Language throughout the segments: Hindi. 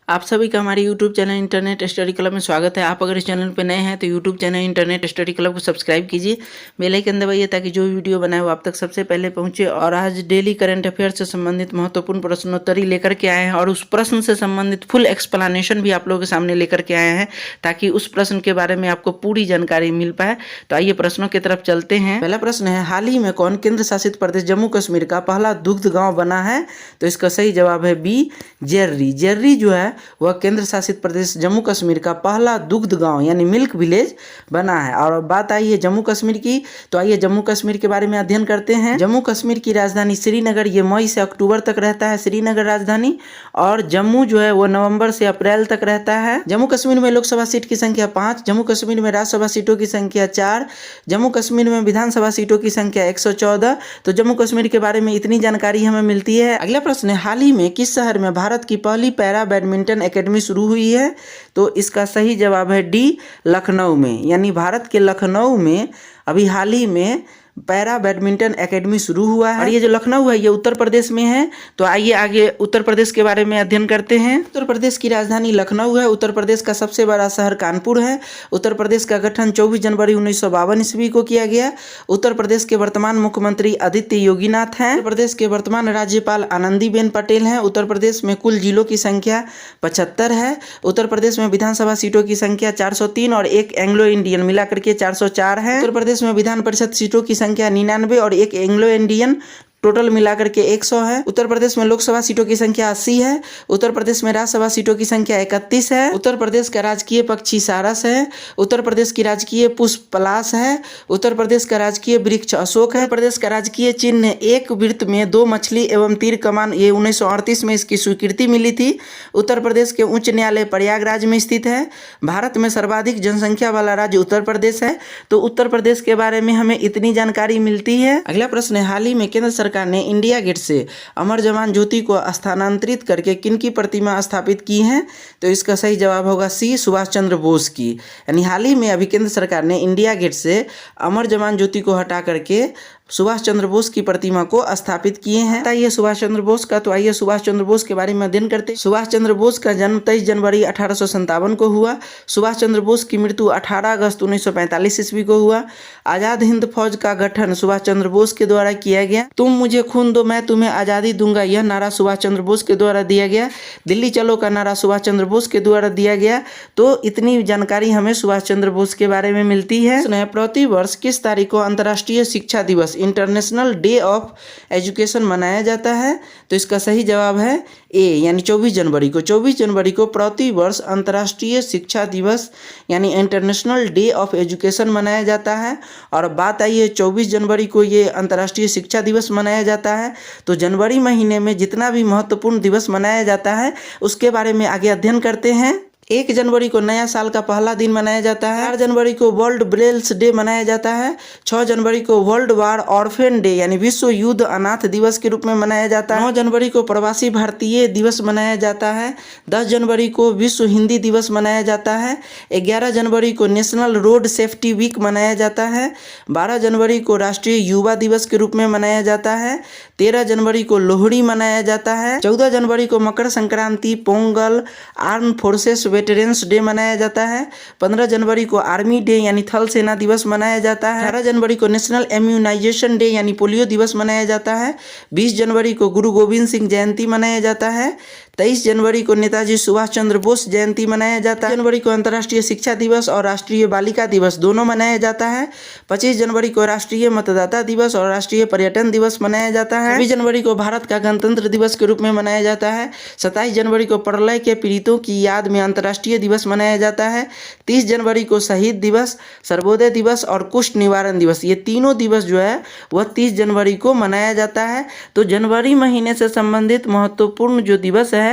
आप सभी का हमारे YouTube channel internet study club में स्वागत है। आप अगर इस चैनल पर नए हैं तो YouTube channel internet study club को सब्सक्राइब कीजिए, बेल आइकन दबाइए ताकि जो वीडियो बनाए वो आप तक सबसे पहले पहुंचे। और आज डेली करंट अफेयर से संबंधित महत्वपूर्ण प्रश्नोत्तरी लेकर के आए हैं और उस प्रश्न से संबंधित फुल एक्सप्लेनेशन भी आप लोगों के सामने लेकर के आए हैं ताकि उस प्रश्न के बारे में आपको पूरी जानकारी मिल पाए। तो आइए प्रश्नों की तरफ चलते हैं। पहला प्रश्न है, हाल ही में कौन केंद्र शासित प्रदेश जम्मू कश्मीर का पहला दुग्ध गाँव बना है? तो इसका सही जवाब है बी, जेर्री। जेर्री जो है वह केंद्र शासित प्रदेश जम्मू कश्मीर का पहला दुग्ध गांव यानी मिल्क विलेज बना है। और बात आई है जम्मू कश्मीर की, तो आइए जम्मू कश्मीर के बारे में अध्ययन करते हैं। जम्मू कश्मीर की राजधानी श्रीनगर, ये मई से अक्टूबर तक रहता है श्रीनगर राजधानी, और जम्मू जो है वो नवंबर से अप्रैल तक रहता है। जम्मू कश्मीर में लोकसभा सीट की संख्या 5, जम्मू कश्मीर में राज्यसभा सीटों की संख्या 4, जम्मू कश्मीर में विधानसभा सीटों की संख्या 114। तो जम्मू कश्मीर के बारे में इतनी जानकारी हमें मिलती है। अगला प्रश्न है, हाल ही में किस शहर में भारत की पहली पैरा बैडमिंटन एकेडमी शुरू हुई है? तो इसका सही जवाब है डी, लखनऊ में। यानी भारत के लखनऊ में अभी हाल ही में पैरा बैडमिंटन एकेडमी शुरू हुआ है। और ये जो लखनऊ है ये उत्तर प्रदेश में है। तो आइए आगे उत्तर प्रदेश के बारे में अध्ययन करते हैं। उत्तर प्रदेश की राजधानी लखनऊ है। उत्तर प्रदेश का सबसे बड़ा शहर कानपुर है। उत्तर प्रदेश का गठन 24 जनवरी 1952 ईस्वी को किया गया। उत्तर प्रदेश के वर्तमान मुख्यमंत्री आदित्य योगीनाथ हैं। उत्तर प्रदेश के वर्तमान राज्यपाल आनंदीबेन पटेल हैं। उत्तर प्रदेश में कुल जिलों की संख्या 75 है। उत्तर प्रदेश में विधानसभा सीटों की संख्या 403 और एक एंग्लो इंडियन मिलाकर के 404 है। उत्तर प्रदेश में विधान परिषद सीटों की संख्या 99 और एक एंग्लो इंडियन टोटल मिलाकर के 100 है। उत्तर प्रदेश में लोकसभा सीटों की संख्या 80 है। उत्तर प्रदेश में राज्यसभा सीटों की संख्या 31 है। उत्तर प्रदेश का राजकीय पक्षी सारस है। उत्तर प्रदेश की राजकीय पुष्प पलाश है। उत्तर प्रदेश का राजकीय वृक्ष अशोक है। उत्तर प्रदेश का राजकीय चिन्ह एक वृत्त में 2 मछली एवं तीर कमान, ये 1938 में इसकी स्वीकृति मिली थी। उत्तर प्रदेश के उच्च न्यायालय प्रयागराज में स्थित है। भारत में सर्वाधिक जनसंख्या वाला राज्य उत्तर प्रदेश है। तो उत्तर प्रदेश के बारे में हमें इतनी जानकारी मिलती है। अगला प्रश्न है, हाल ही में केंद्र सरकार ने इंडिया गेट से अमर जवान ज्योति को स्थानांतरित करके किनकी प्रतिमा स्थापित की है? तो इसका सही जवाब होगा सी, सुभाष चंद्र बोस की। यानी हाल ही में अभी केंद्र सरकार ने इंडिया गेट से अमर जवान ज्योति को हटा करके सुभाष चंद्र बोस की प्रतिमा को स्थापित किए हैं। बताइए सुभाष चंद्र बोस का, तो आइए सुभाष चंद्र बोस के बारे में अध्ययन करते हैं। सुभाष चंद्र बोस का जन्म 23 जनवरी 1857 को हुआ। सुभाष चंद्र बोस की मृत्यु 18 अगस्त 1945 ईस्वी को हुआ। आजाद हिंद फौज का गठन सुभाष चंद्र बोस के द्वारा किया गया। तुम मुझे खून दो मैं तुम्हें आज़ादी दूंगा, यह नारा सुभाष चंद्र बोस के द्वारा दिया गया। दिल्ली चलो का नारा सुभाष चंद्र बोस के द्वारा दिया गया। तो इतनी जानकारी हमें सुभाष चंद्र बोस के बारे में मिलती है। प्रति वर्ष किस तारीख को अंतर्राष्ट्रीय शिक्षा दिवस, इंटरनेशनल डे ऑफ एजुकेशन मनाया जाता है? तो इसका सही जवाब है ए, यानी 24 जनवरी को। 24 जनवरी को प्रति वर्ष अंतर्राष्ट्रीय शिक्षा दिवस यानी इंटरनेशनल डे ऑफ एजुकेशन मनाया जाता है। और बात आई है 24 जनवरी को ये अंतर्राष्ट्रीय शिक्षा दिवस मनाया जाता है। तो जनवरी महीने में जितना भी महत्वपूर्ण दिवस मनाया जाता है उसके बारे में आगे अध्ययन करते हैं। 1 जनवरी को नया साल का पहला दिन मनाया जाता है। 4 जनवरी को वर्ल्ड ब्रेल्स डे मनाया जाता है। 6 जनवरी को वर्ल्ड वार ऑर्फेन डे यानी विश्व युद्ध अनाथ दिवस के रूप में मनाया जाता है। 9 जनवरी को प्रवासी भारतीय दिवस मनाया जाता है। 10 जनवरी को विश्व हिंदी दिवस मनाया जाता है। 11 जनवरी को नेशनल रोड सेफ्टी वीक मनाया जाता है। 12 जनवरी को राष्ट्रीय युवा दिवस के रूप में मनाया जाता है। 13 जनवरी को लोहड़ी मनाया जाता है। 14 जनवरी को Makar Sankranti, Pongal, arm forces veterans day मनाया जाता है। 15 जनवरी को आर्मी डे यानी थल सेना दिवस मनाया जाता है। 18 जनवरी को नेशनल इम्यूनाइजेशन डे यानी पोलियो दिवस मनाया जाता है। 20 जनवरी को गुरु गोविंद सिंह जयंती मनाया जाता है। 23 जनवरी को नेताजी सुभाष चंद्र बोस जयंती मनाया जाता है। जनवरी को अंतर्राष्ट्रीय शिक्षा दिवस और राष्ट्रीय बालिका दिवस दोनों मनाया जाता है। 25 जनवरी को राष्ट्रीय मतदाता दिवस और राष्ट्रीय पर्यटन दिवस मनाया जाता है। 26 जनवरी को भारत का गणतंत्र दिवस के रूप में मनाया जाता है। 27 जनवरी को प्रलय के पीड़ितों की याद में अंतर्राष्ट्रीय दिवस मनाया जाता है। 30 जनवरी को शहीद दिवस, सर्वोदय दिवस और कुष्ठ निवारण दिवस, ये तीनों दिवस जो है वह 30 जनवरी को मनाया जाता है। तो जनवरी महीने से संबंधित महत्वपूर्ण जो दिवस है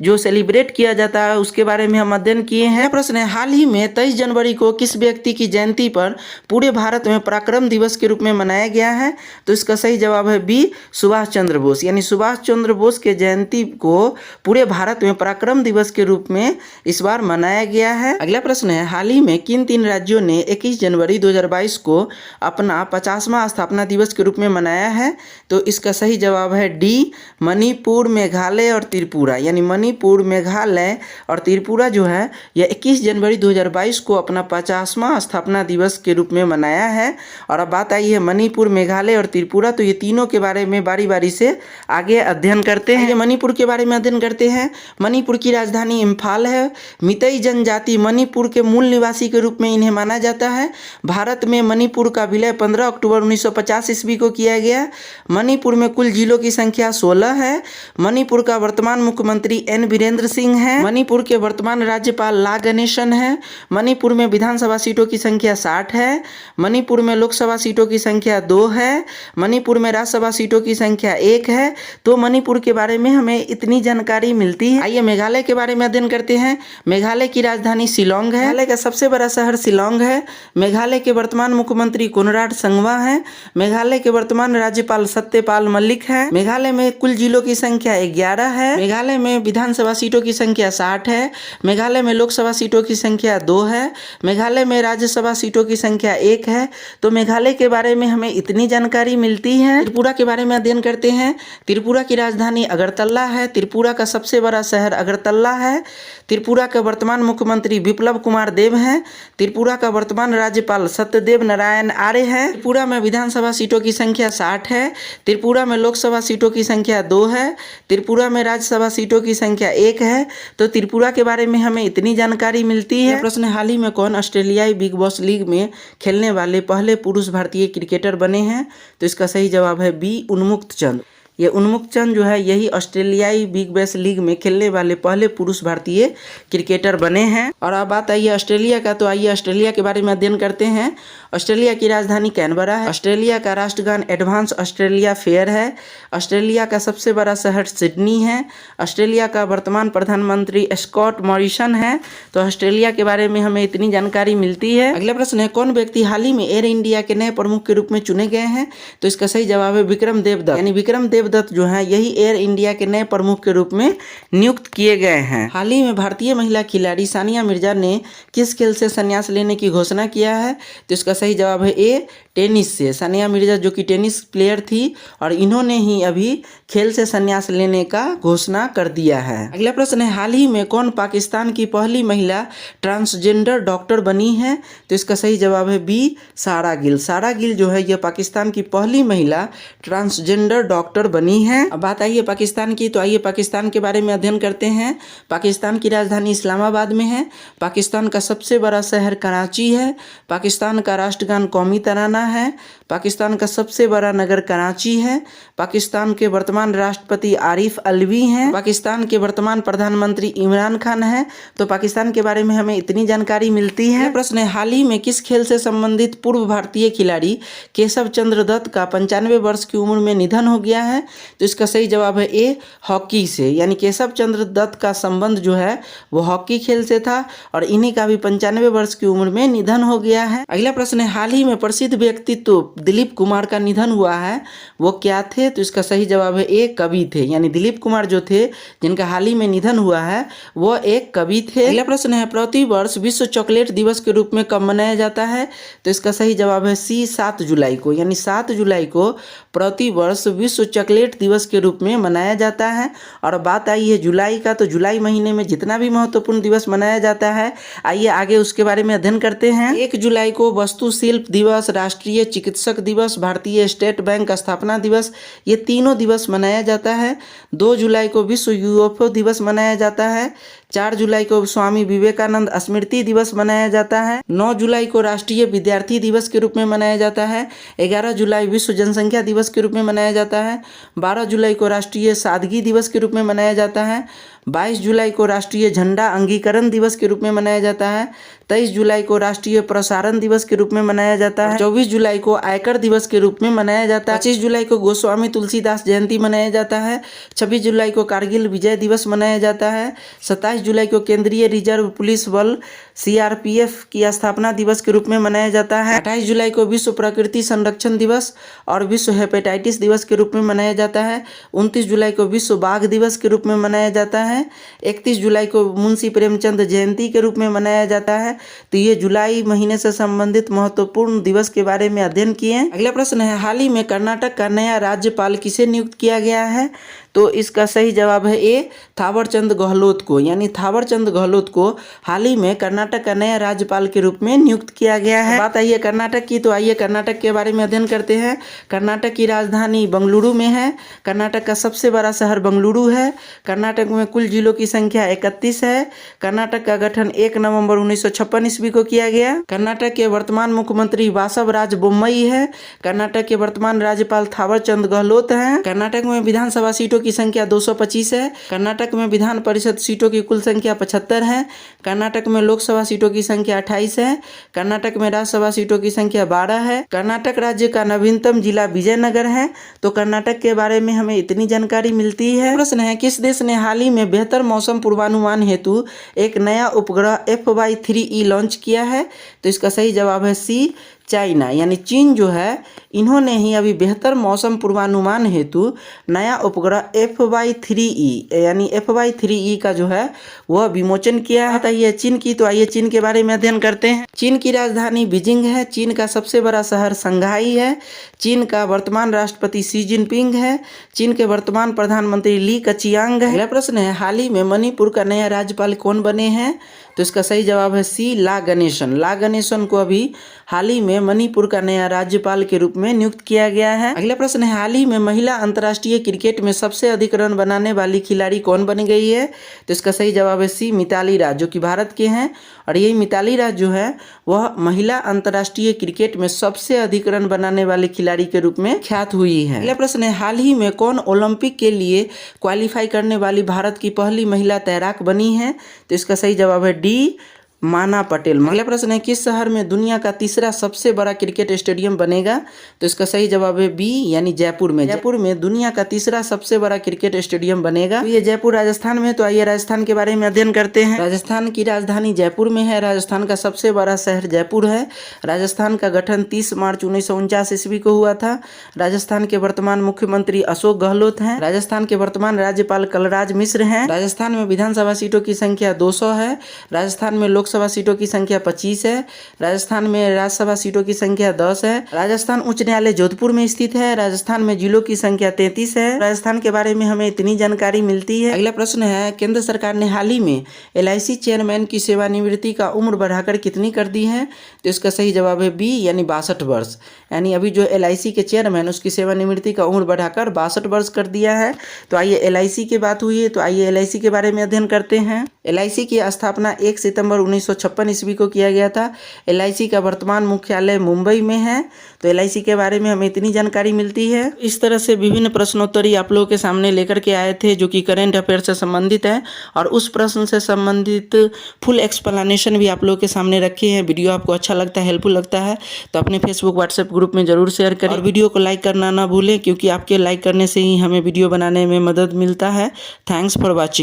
जो सेलिब्रेट किया जाता है उसके बारे में हम अध्ययन किए हैं। प्रश्न है, हाल ही में 23 जनवरी को किस व्यक्ति की जयंती पर पूरे भारत में पराक्रम दिवस के रूप में मनाया गया है? तो इसका सही जवाब है बी, सुभाष चंद्र बोस। यानी सुभाष चंद्र बोस के जयंती को पूरे भारत में पराक्रम दिवस के रूप में इस बार मनाया गया है। अगला प्रश्न है, हाल ही में किन 3 राज्यों ने 21 जनवरी 2022 को अपना 50वां स्थापना दिवस के रूप में मनाया है? तो इसका सही जवाब है डी, मणिपुर, मेघालय और त्रिपुरा। त्रिपुरा यानी मणिपुर, मेघालय और त्रिपुरा जो है यह 21 जनवरी 2022 को अपना 50वां स्थापना दिवस के रूप में मनाया है। और अब बात आई है मणिपुर, मेघालय और त्रिपुरा, तो ये तीनों के बारे में बारी बारी से आगे अध्ययन करते हैं। मणिपुर के बारे में अध्ययन करते हैं। मणिपुर की राजधानी इम्फाल है। मितई जनजाति मणिपुर के मूल निवासी के रूप में इन्हें माना जाता है। भारत में मणिपुर का विलय 15 अक्टूबर 1950 ईस्वी को किया गया। मणिपुर में कुल जिलों की संख्या 16 है। मणिपुर का वर्तमान मुख्यमंत्री एन वीरेंद्र सिंह है। मणिपुर के वर्तमान राज्यपाल ला गणेशन है। मणिपुर में विधानसभा सीटों की संख्या 60 है। मणिपुर में लोकसभा सीटों की संख्या 2 है। मणिपुर में राज्यसभा सीटों की संख्या 1 है। तो मणिपुर के बारे में हमें इतनी जानकारी मिलती है। आइए मेघालय के बारे में अध्ययन करते हैं। मेघालय की राजधानी शिलोंग है। मेघालय का सबसे बड़ा शहर शिलोंग है। मेघालय के वर्तमान मुख्यमंत्री कोनराड संगमा है। मेघालय के वर्तमान राज्यपाल सत्यपाल मलिक है। मेघालय में कुल जिलों की संख्या 11 है। मेघालय में विधानसभा सीटों की संख्या 60 है। मेघालय में लोकसभा सीटों की संख्या 2 है। मेघालय में राज्यसभा सीटों की संख्या 1 है। तो मेघालय के बारे में हमें इतनी जानकारी मिलती है। त्रिपुरा के बारे में अध्ययन करते हैं। त्रिपुरा की राजधानी अगरतला है। त्रिपुरा का सबसे बड़ा शहर अगरतला है। त्रिपुरा के वर्तमान मुख्यमंत्री बिप्लब कुमार देव हैं। त्रिपुरा का वर्तमान राज्यपाल सत्यदेव नारायण आर्य है। त्रिपुरा में विधानसभा सीटों की संख्या 60 है। त्रिपुरा में लोकसभा सीटों की संख्या 2 है। त्रिपुरा में राज्यसभा सीटों की संख्या 1 है। तो त्रिपुरा के बारे में हमें इतनी जानकारी मिलती है। प्रश्न, हाल ही में कौन ऑस्ट्रेलियाई बिग बॉस लीग में खेलने वाले पहले पुरुष भारतीय क्रिकेटर बने हैं? तो इसका सही जवाब है बी, उन्मुक्त चंद। ये उन्मुक्त चंद जो है यही ऑस्ट्रेलियाई बिग बैश लीग में खेलने वाले पहले पुरुष भारतीय क्रिकेटर बने हैं। और अब बात आई है ऑस्ट्रेलिया का, तो आइए ऑस्ट्रेलिया के बारे में अध्ययन करते हैं। ऑस्ट्रेलिया की राजधानी कैनबरा है। ऑस्ट्रेलिया का राष्ट्रगान एडवांस ऑस्ट्रेलिया फेयर है। ऑस्ट्रेलिया का सबसे बड़ा शहर सिडनी है। ऑस्ट्रेलिया का वर्तमान प्रधानमंत्री स्कॉट मॉरिसन है। तो ऑस्ट्रेलिया के बारे में हमें इतनी जानकारी मिलती है। अगला प्रश्न है, कौन व्यक्ति हाल ही में एयर इंडिया के नए प्रमुख के रूप में चुने गए हैं? तो इसका सही जवाब है विक्रम देवदत्त। यानी विक्रम देवदत्त जो है यही एयर इंडिया के नए प्रमुख के रूप में नियुक्त किए गए हैं। हाल ही में भारतीय महिला खिलाड़ी सानिया मिर्जा ने किस खेल से संन्यास लेने की घोषणा किया है? तो इसका सही जवाब है ए, टेनिस से। सानिया मिर्जा जो कि टेनिस प्लेयर थी और इन्होंने ही अभी खेल से संन्यास लेने का घोषणा कर दिया है। अगला प्रश्न है, हाल ही में कौन पाकिस्तान की पहली महिला ट्रांसजेंडर डॉक्टर बनी है? तो इसका सही जवाब है बी, सारा गिल। सारा गिल जो है यह पाकिस्तान की पहली महिला ट्रांसजेंडर डॉक्टर बनी है। अब बात आई है पाकिस्तान की, तो आइए पाकिस्तान के बारे में अध्ययन करते हैं। पाकिस्तान की राजधानी इस्लामाबाद में है। पाकिस्तान का सबसे बड़ा शहर कराची है। पाकिस्तान का राष्ट्रगान कौमी तराना है। पाकिस्तान का सबसे बड़ा नगर कराची है। पाकिस्तान के वर्तमान राष्ट्रपति आरिफ अलवी हैं। पाकिस्तान के वर्तमान प्रधानमंत्री इमरान खान हैं। तो पाकिस्तान के बारे में हमें इतनी जानकारी मिलती है। प्रश्न है, हाल ही में किस खेल से संबंधित पूर्व भारतीय खिलाड़ी केशव चंद्र दत्त का 95 वर्ष की उम्र में निधन हो गया है? तो इसका सही जवाब है ए, हॉकी से। यानी केशव चंद्र दत्त का संबंध जो है वो हॉकी खेल से था और इन्हीं का भी 95 वर्ष की उम्र में निधन हो गया है। अगला प्रश्न है, हाल ही में प्रसिद्ध व्यक्तित्व दिलीप कुमार का निधन हुआ है, वो क्या थे? तो इसका सही जवाब है ए, कवि थे। यानी दिलीप कुमार जो थे जिनका हाल ही में निधन हुआ है वो एक कवि थे। अगला प्रश्न है, प्रति वर्ष विश्व चॉकलेट दिवस के रूप में कब मनाया जाता है? तो इसका सही जवाब है सी, 7 जुलाई को। यानी 7 जुलाई को प्रति वर्ष विश्व चॉकलेट दिवस के रूप में मनाया जाता है। और बात आई है जुलाई का, तो जुलाई महीने में जितना भी महत्वपूर्ण दिवस मनाया जाता है, आइए आगे उसके बारे में अध्ययन करते हैं। 1 जुलाई को वस्तु शिल्प दिवस, राष्ट्रीय चिकित्सक दिवस, भारतीय स्टेट बैंक स्थापना दिवस, ये तीनों दिवस मनाया जाता है। 2 जुलाई को विश्व यूएफओ दिवस मनाया जाता है। 4 जुलाई को स्वामी विवेकानंद स्मृति दिवस मनाया जाता है। 9 जुलाई को राष्ट्रीय विद्यार्थी दिवस के रूप में मनाया जाता है। 11 जुलाई विश्व जनसंख्या दिवस के रूप में मनाया जाता है। 12 जुलाई को राष्ट्रीय सादगी दिवस के रूप में मनाया जाता है। 22 जुलाई को राष्ट्रीय झंडा अंगीकरण दिवस के रूप में मनाया जाता है। 23 जुलाई को राष्ट्रीय प्रसारण दिवस के रूप में मनाया जाता है। 24 जुलाई को आयकर दिवस के रूप में मनाया जाता है। 25 जुलाई को गोस्वामी तुलसीदास जयंती मनाया जाता है। 26 जुलाई को कारगिल विजय दिवस मनाया जाता है। 27 जुलाई को केंद्रीय रिजर्व पुलिस बल सीआरपीएफ की स्थापना दिवस के रूप में मनाया जाता है। 28 जुलाई को विश्व प्रकृति संरक्षण दिवस और विश्व हेपेटाइटिस दिवस के रूप में मनाया जाता है। 29 जुलाई को विश्व बाघ दिवस के रूप में मनाया जाता है। 31 जुलाई को मुंशी प्रेमचंद जयंती के रूप में मनाया जाता है। तो ये जुलाई महीने से संबंधित महत्वपूर्ण दिवस के बारे में अध्ययन किए। अगला प्रश्न है, हाल ही में कर्नाटक का नया राज्यपाल किसे नियुक्त किया गया है? तो इसका सही जवाब है ए, थावरचंद गहलोत को। यानी थावरचंद गहलोत को हाल ही में कर्नाटक का नया राज्यपाल के रूप में नियुक्त किया गया है। बात आइए कर्नाटक की, तो आइए कर्नाटक के बारे में अध्ययन करते हैं। कर्नाटक की राजधानी बंगलुरु में है। कर्नाटक का सबसे बड़ा शहर बंगलुरु है। कर्नाटक में कुल जिलों की संख्या 31 है। कर्नाटक का गठन 1 नवंबर 1956 ईस्वी को किया गया। कर्नाटक के वर्तमान मुख्यमंत्री वासवराज बोम्मई है। कर्नाटक के वर्तमान राज्यपाल थावरचंद गहलोत हैं। कर्नाटक में विधानसभा सीटों की संख्या 225 है। कर्नाटक में विधान परिषद सीटों की कुल संख्या 75 है। कर्नाटक में लोकसभा सीटों की संख्या 28 है। कर्नाटक में राज्यसभा सीटों की संख्या 12 है। कर्नाटक राज्य का नवीनतम जिला विजयनगर है। तो कर्नाटक के बारे में हमें इतनी जानकारी मिलती है। प्रश्न है, किस देश ने हाल ही में बेहतर मौसम पूर्वानुमान हेतु एक नया उपग्रह FY3E लॉन्च किया है? तो इसका सही जवाब है सी, चाइना। यानी चीन जो है, इन्होंने ही अभी बेहतर मौसम पूर्वानुमान हेतु नया उपग्रह FY3E यानी FY3E का जो है वह विमोचन किया है। बताइए चीन की, तो आइए चीन के बारे में अध्ययन करते हैं। चीन की राजधानी बीजिंग है। चीन का सबसे बड़ा शहर संघाई है। चीन का वर्तमान राष्ट्रपति शी जिनपिंग है। चीन के वर्तमान प्रधानमंत्री ली कचियांग है। अगला प्रश्न है, हाल ही में मणिपुर का नया राज्यपाल कौन बने हैं? तो इसका सही जवाब है सी, ला गणेशन। ला गणेशन को अभी हाल ही में मणिपुर का नया राज्यपाल के रूप में नियुक्त किया गया है। अगला प्रश्न है, हाल ही में महिला अंतर्राष्ट्रीय क्रिकेट में सबसे अधिक रन बनाने वाली खिलाड़ी कौन बन गई है? तो इसका सही जवाब है सी, मिताली राज, जो कि भारत के हैं। और यही मिताली राज जो है वह महिला अंतर्राष्ट्रीय क्रिकेट में सबसे अधिक रन बनाने वाले खिलाड़ी के रूप में ख्यात हुई है। अगला प्रश्न है, हाल ही में कौन ओलंपिक के लिए क्वालिफाई करने वाली भारत की पहली महिला तैराक बनी है? तो इसका सही जवाब है डी, माना पटेल। अगला प्रश्न है, किस शहर में दुनिया का तीसरा सबसे बड़ा क्रिकेट स्टेडियम बनेगा? तो इसका सही जवाब है बी, यानी जयपुर में। जयपुर में दुनिया का तीसरा सबसे बड़ा क्रिकेट स्टेडियम बनेगा। तो ये जयपुर राजस्थान में। तो आइए राजस्थान के बारे में अध्ययन करते हैं। राजस्थान की राजधानी जयपुर में है। राजस्थान का सबसे बड़ा शहर जयपुर है। राजस्थान का गठन 30 मार्च 1949 ईस्वी को हुआ था। राजस्थान के वर्तमान मुख्यमंत्री अशोक गहलोत हैं। राजस्थान के वर्तमान राज्यपाल कलराज मिश्र हैं। राजस्थान में विधानसभा सीटों की संख्या 200 है। राजस्थान में लोकसभा सीटों की संख्या 25 है। राजस्थान में राज्यसभा सीटों की संख्या 10 है। राजस्थान उच्च न्यायालय जोधपुर में स्थित है। राजस्थान में जिलों की संख्या 33 है। राजस्थान के बारे में हमें इतनी जानकारी मिलती है। अगला प्रश्न है, केंद्र सरकार ने हाल ही में LIC चेयरमैन की सेवानिवृत्ति का उम्र बढ़ाकर कितनी कर दी है? तो इसका सही जवाब है बी, यानी 62 वर्ष। यानी अभी जो LIC के चेयरमैन उसकी सेवानिवृत्ति का उम्र बढ़ाकर 62 वर्ष कर दिया है। तो आइए LIC की बात हुई है, तो आइए LIC के बारे में अध्ययन करते हैं। LIC की स्थापना 1 सितंबर 1956 ईस्वी को किया गया था। LIC का वर्तमान मुख्यालय मुंबई में है। तो LIC के बारे में हमें इतनी जानकारी मिलती है। इस तरह से विभिन्न प्रश्नोत्तरी आप लोगों के सामने लेकर के आए थे जो कि करेंट अफेयर से संबंधित है, और उस प्रश्न से संबंधित फुल एक्सप्लेनेशन भी आप लोगों के सामने रखे हैं। वीडियो आपको अच्छा लगता है, हेल्पफुल लगता है तो अपने फेसबुक व्हाट्सएप ग्रुप में जरूर शेयर करें, और वीडियो को लाइक करना ना भूलें, क्योंकि आपके लाइक करने से ही हमें वीडियो बनाने में मदद मिलता है। Thanks for watching.